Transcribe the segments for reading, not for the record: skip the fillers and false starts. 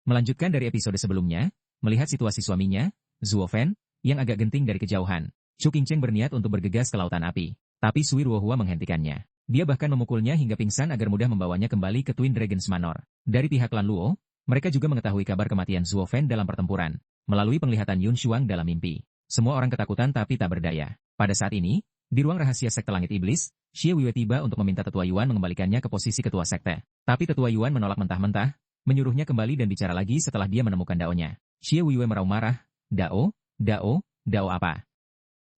Melanjutkan dari episode sebelumnya, melihat situasi suaminya, Zuo Fan, yang agak genting dari kejauhan, Chu Qingcheng berniat untuk bergegas ke lautan api. Tapi Sui Ruohua menghentikannya. Dia bahkan memukulnya hingga pingsan agar mudah membawanya kembali ke Twin Dragons Manor. Dari pihak klan Luo, mereka juga mengetahui kabar kematian Zuo Fan dalam pertempuran, melalui penglihatan Yun Shuang dalam mimpi. Semua orang ketakutan tapi tak berdaya. Pada saat ini, di ruang rahasia sekte langit iblis, Xie Weiwei tiba untuk meminta Tetua Yuan mengembalikannya ke posisi ketua sekte. Tapi Tetua Yuan menolak mentah-mentah, menyuruhnya kembali dan bicara lagi setelah dia menemukan Dao-nya. Xie Weiwei meraung marah, Dao apa?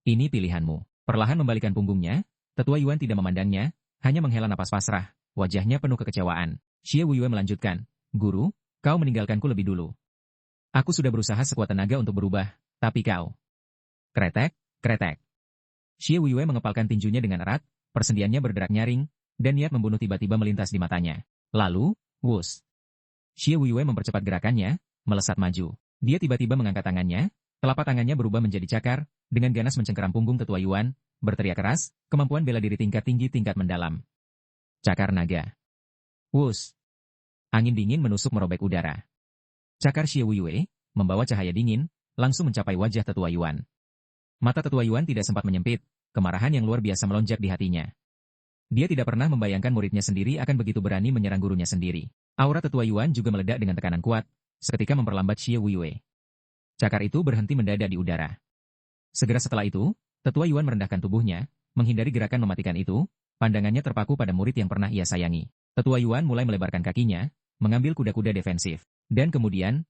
Ini pilihanmu. Perlahan membalikan punggungnya, Tetua Yuan tidak memandangnya, hanya menghela napas pasrah, wajahnya penuh kekecewaan. Xie Weiwei melanjutkan, Guru, kau meninggalkanku lebih dulu. Aku sudah berusaha sekuat tenaga untuk berubah, tapi kau. Kretek, kretek. Xie Weiwei mengepalkan tinjunya dengan erat, persendiannya berderak nyaring, dan niat membunuh tiba-tiba melintas di matanya. Lalu, wus. Xie Weiwei mempercepat gerakannya, melesat maju. Dia tiba-tiba mengangkat tangannya, telapak tangannya berubah menjadi cakar, dengan ganas mencengkeram punggung Tetua Yuan, berteriak keras, kemampuan bela diri tingkat tinggi tingkat mendalam. Cakar naga. Wus. Angin dingin menusuk merobek udara. Cakar Xie Weiwei, membawa cahaya dingin, langsung mencapai wajah Tetua Yuan. Mata Tetua Yuan tidak sempat menyempit, kemarahan yang luar biasa melonjak di hatinya. Dia tidak pernah membayangkan muridnya sendiri akan begitu berani menyerang gurunya sendiri. Aura Tetua Yuan juga meledak dengan tekanan kuat, seketika memperlambat Xie Weiwei. Cakar itu berhenti mendadak di udara. Segera setelah itu, Tetua Yuan merendahkan tubuhnya, menghindari gerakan mematikan itu, pandangannya terpaku pada murid yang pernah ia sayangi. Tetua Yuan mulai melebarkan kakinya, mengambil kuda-kuda defensif. Dan kemudian,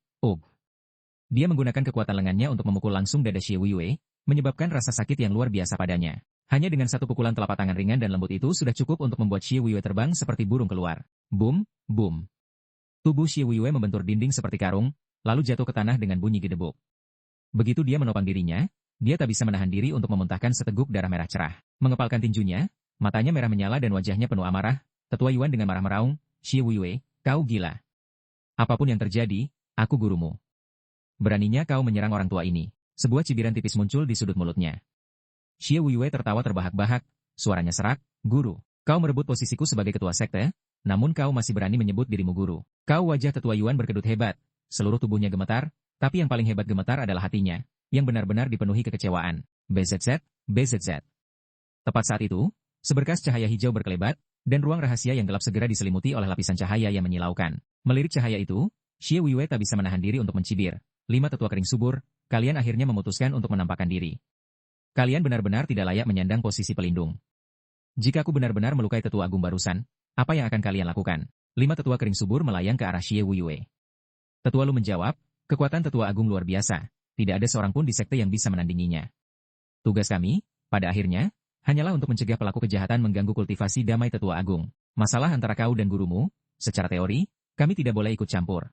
dia menggunakan kekuatan lengannya untuk memukul langsung dada Xie Weiwei, menyebabkan rasa sakit yang luar biasa padanya. Hanya dengan satu pukulan telapak tangan ringan dan lembut itu sudah cukup untuk membuat Xie Weiwei terbang seperti burung keluar. Boom, boom. Tubuh Xie Weiwei membentur dinding seperti karung, lalu jatuh ke tanah dengan bunyi gedebuk. Begitu dia menopang dirinya, dia tak bisa menahan diri untuk memuntahkan seteguk darah merah cerah. Mengepalkan tinjunya, matanya merah menyala dan wajahnya penuh amarah. Tetua Yuan dengan marah meraung, Xie Weiwei, kau gila. Apapun yang terjadi, aku gurumu. Beraninya kau menyerang orang tua ini. Sebuah cibiran tipis muncul di sudut mulutnya. Xie Weiwei tertawa terbahak-bahak, suaranya serak, Guru, kau merebut posisiku sebagai ketua sekte, namun kau masih berani menyebut dirimu guru. Kau wajah Tetua Yuan berkedut hebat, seluruh tubuhnya gemetar, tapi yang paling hebat gemetar adalah hatinya, yang benar-benar dipenuhi kekecewaan. BZZ, BZZ. Tepat saat itu, seberkas cahaya hijau berkelebat, dan ruang rahasia yang gelap segera diselimuti oleh lapisan cahaya yang menyilaukan. Melirik cahaya itu, Xie Weiwei tak bisa menahan diri untuk mencibir. 5 tetua kering subur, kalian akhirnya memutuskan untuk menampakkan diri. Kalian benar-benar tidak layak menyandang posisi pelindung. Jika aku benar-benar melukai Tetua Agung barusan, apa yang akan kalian lakukan? 5 tetua kering subur melayang ke arah Xie Weiwei. Tetua Lu menjawab, kekuatan Tetua Agung luar biasa, tidak ada seorang pun di sekte yang bisa menandinginya. Tugas kami, pada akhirnya, hanyalah untuk mencegah pelaku kejahatan mengganggu kultivasi damai Tetua Agung. Masalah antara kau dan gurumu, secara teori, kami tidak boleh ikut campur.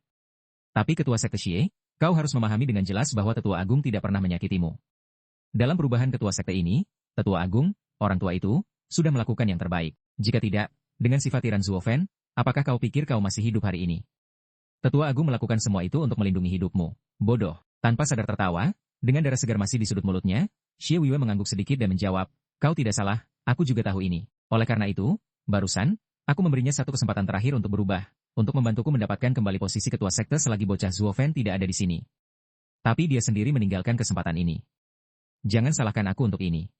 Tapi Ketua Sekte Xie, kau harus memahami dengan jelas bahwa Tetua Agung tidak pernah menyakitimu. Dalam perubahan Ketua Sekte ini, Tetua Agung, orang tua itu, sudah melakukan yang terbaik. Jika tidak, dengan sifat tiran Zuo Fan, apakah kau pikir kau masih hidup hari ini? Tetua Agung melakukan semua itu untuk melindungi hidupmu. Bodoh. Tanpa sadar tertawa, dengan darah segar masih di sudut mulutnya, Xie Weiwei mengangguk sedikit dan menjawab, kau tidak salah, aku juga tahu ini. Oleh karena itu, barusan, aku memberinya satu kesempatan terakhir untuk berubah, untuk membantuku mendapatkan kembali posisi ketua sekte selagi bocah Zuo Fan tidak ada di sini. Tapi dia sendiri meninggalkan kesempatan ini. Jangan salahkan aku untuk ini.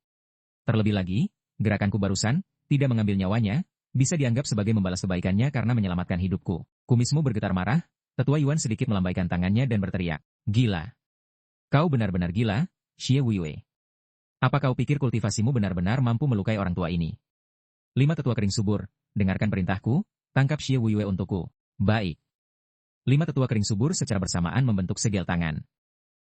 Terlebih lagi, gerakanku barusan, tidak mengambil nyawanya, bisa dianggap sebagai membalas kebaikannya karena menyelamatkan hidupku. Kumismu bergetar marah, Tetua Yuan sedikit melambaikan tangannya dan berteriak, gila. Kau benar-benar gila, Xie Weiwei. Apa kau pikir kultivasimu benar-benar mampu melukai orang tua ini? 5 tetua kering subur, dengarkan perintahku, tangkap Xie Weiwei untukku. Baik. 5 tetua kering subur secara bersamaan membentuk segel tangan.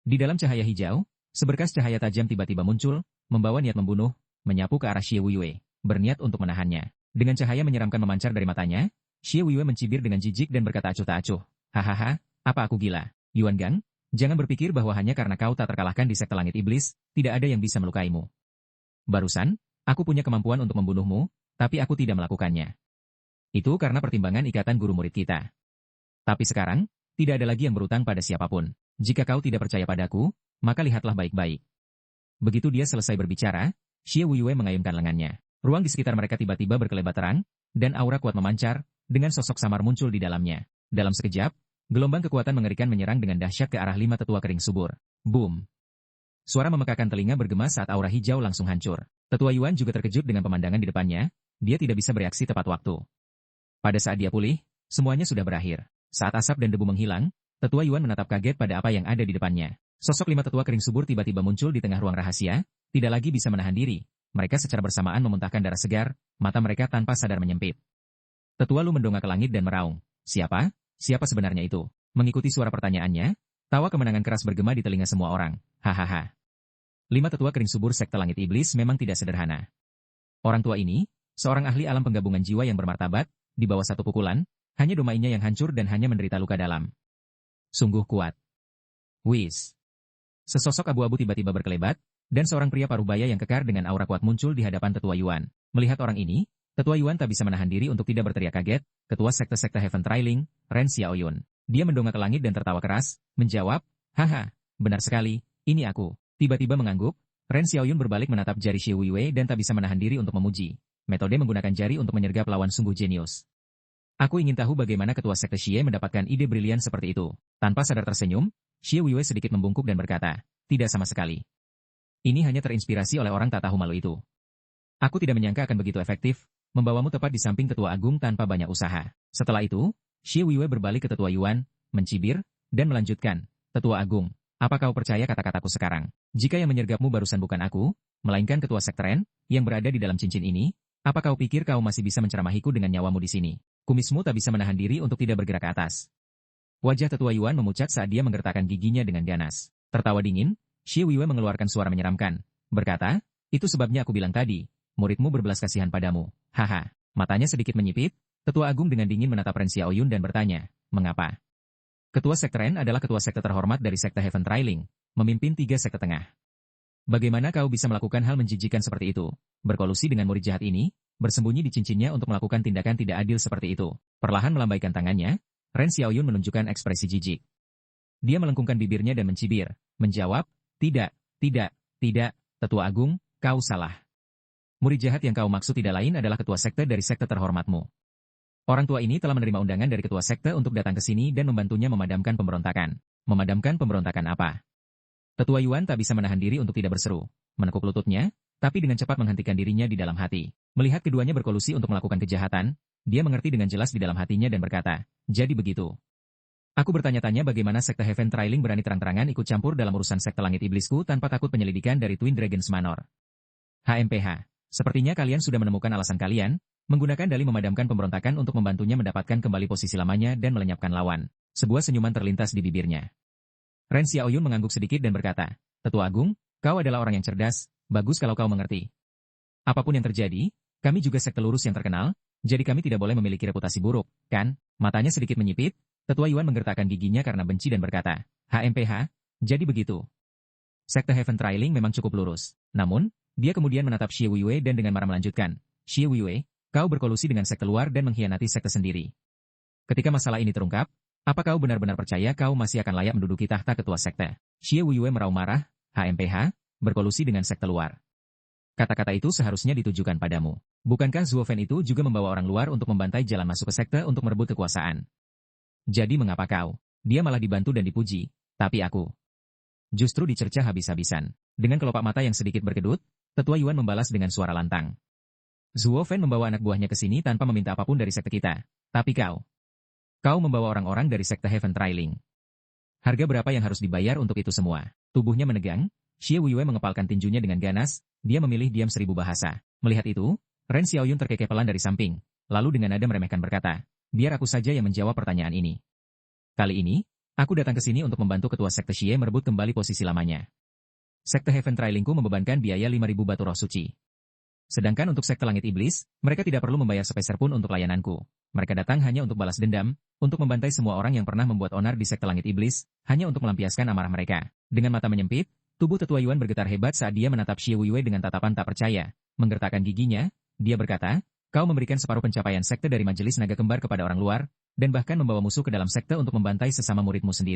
Di dalam cahaya hijau, seberkas cahaya tajam tiba-tiba muncul, membawa niat membunuh, menyapu ke arah Xie Weiwei, berniat untuk menahannya. Dengan cahaya menyeramkan memancar dari matanya, Xie Weiwei mencibir dengan jijik dan berkata acuh tak acuh. Hahaha, apa aku gila? Yuan Gang, jangan berpikir bahwa hanya karena kau tak terkalahkan di sekte langit iblis, tidak ada yang bisa melukaimu. Barusan, aku punya kemampuan untuk membunuhmu, tapi aku tidak melakukannya. Itu karena pertimbangan ikatan guru murid kita. Tapi sekarang, tidak ada lagi yang berutang pada siapapun. Jika kau tidak percaya padaku, maka lihatlah baik-baik. Begitu dia selesai berbicara, Xie Weiwei mengayunkan lengannya. Ruang di sekitar mereka tiba-tiba berkelebat terang, dan aura kuat memancar, dengan sosok samar muncul di dalamnya. Dalam sekejap, Gelombang kekuatan mengerikan menyerang dengan dahsyat ke arah 5 tetua kering subur. Boom! Suara memekakan telinga bergema saat aura hijau langsung hancur. Tetua Yuan juga terkejut dengan pemandangan di depannya, dia tidak bisa bereaksi tepat waktu. Pada saat dia pulih, semuanya sudah berakhir. Saat asap dan debu menghilang, Tetua Yuan menatap kaget pada apa yang ada di depannya. Sosok 5 tetua kering subur tiba-tiba muncul di tengah ruang rahasia, tidak lagi bisa menahan diri. Mereka secara bersamaan memuntahkan darah segar, mata mereka tanpa sadar menyempit. Tetua Lu mendongak ke langit dan meraung. Siapa? Siapa sebenarnya itu? Mengikuti suara pertanyaannya, tawa kemenangan keras bergema di telinga semua orang. Hahaha. 5 tetua kering subur sekte langit iblis memang tidak sederhana. Orang tua ini, seorang ahli alam penggabungan jiwa yang bermartabat, di bawah satu pukulan, hanya domainya yang hancur dan hanya menderita luka dalam. Sungguh kuat. Wis. Sesosok abu-abu tiba-tiba berkelebat, dan seorang pria parubaya yang kekar dengan aura kuat muncul di hadapan Tetua Yuan. Melihat orang ini, Tetua Yuan tak bisa menahan diri untuk tidak berteriak kaget, ketua sekte-sekte Heaven Trailing, Ren Xiaoyun. Dia mendongak ke langit dan tertawa keras, menjawab, haha, benar sekali, ini aku. Tiba-tiba mengangguk, Ren Xiaoyun berbalik menatap jari Xie Weiwei dan tak bisa menahan diri untuk memuji. Metode menggunakan jari untuk menyergap lawan sungguh jenius. Aku ingin tahu bagaimana ketua sekte Xie mendapatkan ide brilian seperti itu. Tanpa sadar tersenyum, Xie Weiwei sedikit membungkuk dan berkata, tidak sama sekali. Ini hanya terinspirasi oleh orang tak tahu malu itu. Aku tidak menyangka akan begitu efektif, membawamu tepat di samping Tetua Agung tanpa banyak usaha. Setelah itu, Xie Weiwei berbalik ke Tetua Yuan, mencibir, dan melanjutkan, Tetua Agung, apa kau percaya kata-kataku sekarang? Jika yang menyergapmu barusan bukan aku, melainkan ketua sekte Ren, yang berada di dalam cincin ini, apa kau pikir kau masih bisa menceramahiku dengan nyawamu di sini? Kumismu tak bisa menahan diri untuk tidak bergerak ke atas. Wajah Tetua Yuan memucat saat dia menggertakkan giginya dengan ganas. Tertawa dingin, Xie Weiwei mengeluarkan suara menyeramkan, berkata, itu sebabnya aku bilang tadi, muridmu berbelas kasihan padamu. Haha. Matanya sedikit menyipit, Tetua Agung dengan dingin menatap Ren Xiaoyun dan bertanya, mengapa? Ketua sekte Ren adalah ketua sekte terhormat dari sekte Heaven Trailing, memimpin 3 sekte tengah. Bagaimana kau bisa melakukan hal menjijikan seperti itu? Berkolusi dengan murid jahat ini, bersembunyi di cincinnya untuk melakukan tindakan tidak adil seperti itu. Perlahan melambaikan tangannya, Ren Xiaoyun menunjukkan ekspresi jijik. Dia melengkungkan bibirnya dan mencibir, menjawab, tidak, Tetua Agung, kau salah. Murid jahat yang kau maksud tidak lain adalah ketua sekte dari sekte terhormatmu. Orang tua ini telah menerima undangan dari ketua sekte untuk datang ke sini dan membantunya memadamkan pemberontakan. Memadamkan pemberontakan apa? Tetua Yuan tak bisa menahan diri untuk tidak berseru, menekuk lututnya, tapi dengan cepat menghentikan dirinya di dalam hati. Melihat keduanya berkolusi untuk melakukan kejahatan, dia mengerti dengan jelas di dalam hatinya dan berkata, jadi begitu. Aku bertanya-tanya bagaimana sekte Heaven Trailing berani terang-terangan ikut campur dalam urusan sekte langit iblisku tanpa takut penyelidikan dari Twin Dragons Manor. HMPH. Sepertinya kalian sudah menemukan alasan kalian, menggunakan dalih memadamkan pemberontakan untuk membantunya mendapatkan kembali posisi lamanya dan melenyapkan lawan. Sebuah senyuman terlintas di bibirnya. Ren Xiaoyun mengangguk sedikit dan berkata, Tetua Agung, kau adalah orang yang cerdas, bagus kalau kau mengerti. Apapun yang terjadi, kami juga sekte lurus yang terkenal, jadi kami tidak boleh memiliki reputasi buruk, kan? Matanya sedikit menyipit, Tetua Yuan menggertakkan giginya karena benci dan berkata, HMPH, jadi begitu. Sekte Heaven Trailing memang cukup lurus. Namun, dia kemudian menatap Xie Weiwei dan dengan marah melanjutkan, Xie Weiwei, kau berkolusi dengan sekte luar dan mengkhianati sekte sendiri. Ketika masalah ini terungkap, apa kau benar-benar percaya kau masih akan layak menduduki tahta ketua sekte? Xie Weiwei meraung marah, HMPH, berkolusi dengan sekte luar. Kata-kata itu seharusnya ditujukan padamu. Bukankah Zuo Fen itu juga membawa orang luar untuk membantai jalan masuk ke sekte untuk merebut kekuasaan? Jadi mengapa kau? Dia malah dibantu dan dipuji, tapi aku justru dicerca habis-habisan. Dengan kelopak mata yang sedikit berkedut, Tetua Yuan membalas dengan suara lantang. Zuo Fen membawa anak buahnya ke sini tanpa meminta apapun dari sekte kita. Tapi kau membawa orang-orang dari sekte Heaven Trailing. Harga berapa yang harus dibayar untuk itu semua? Tubuhnya menegang, Xie Weiwei mengepalkan tinjunya dengan ganas, dia memilih diam 1000 bahasa. Melihat itu, Ren Xiaoyun terkekeh pelan dari samping, lalu dengan nada meremehkan berkata, biar aku saja yang menjawab pertanyaan ini. Kali ini, aku datang ke sini untuk membantu ketua sekte Xie merebut kembali posisi lamanya. Sekte Heaven Trailingku membebankan biaya 5.000 batu roh suci. Sedangkan untuk sekte langit iblis, mereka tidak perlu membayar sepeser pun untuk layananku. Mereka datang hanya untuk balas dendam, untuk membantai semua orang yang pernah membuat onar di sekte langit iblis, hanya untuk melampiaskan amarah mereka. Dengan mata menyempit, tubuh Tetua Yuan bergetar hebat saat dia menatap Xie Weiwei dengan tatapan tak percaya. Menggertakkan giginya, dia berkata, kau memberikan separuh pencapaian sekte dari majelis naga kembar kepada orang luar, dan bahkan membawa musuh ke dalam sekte untuk membantai sesama muridmu sendiri.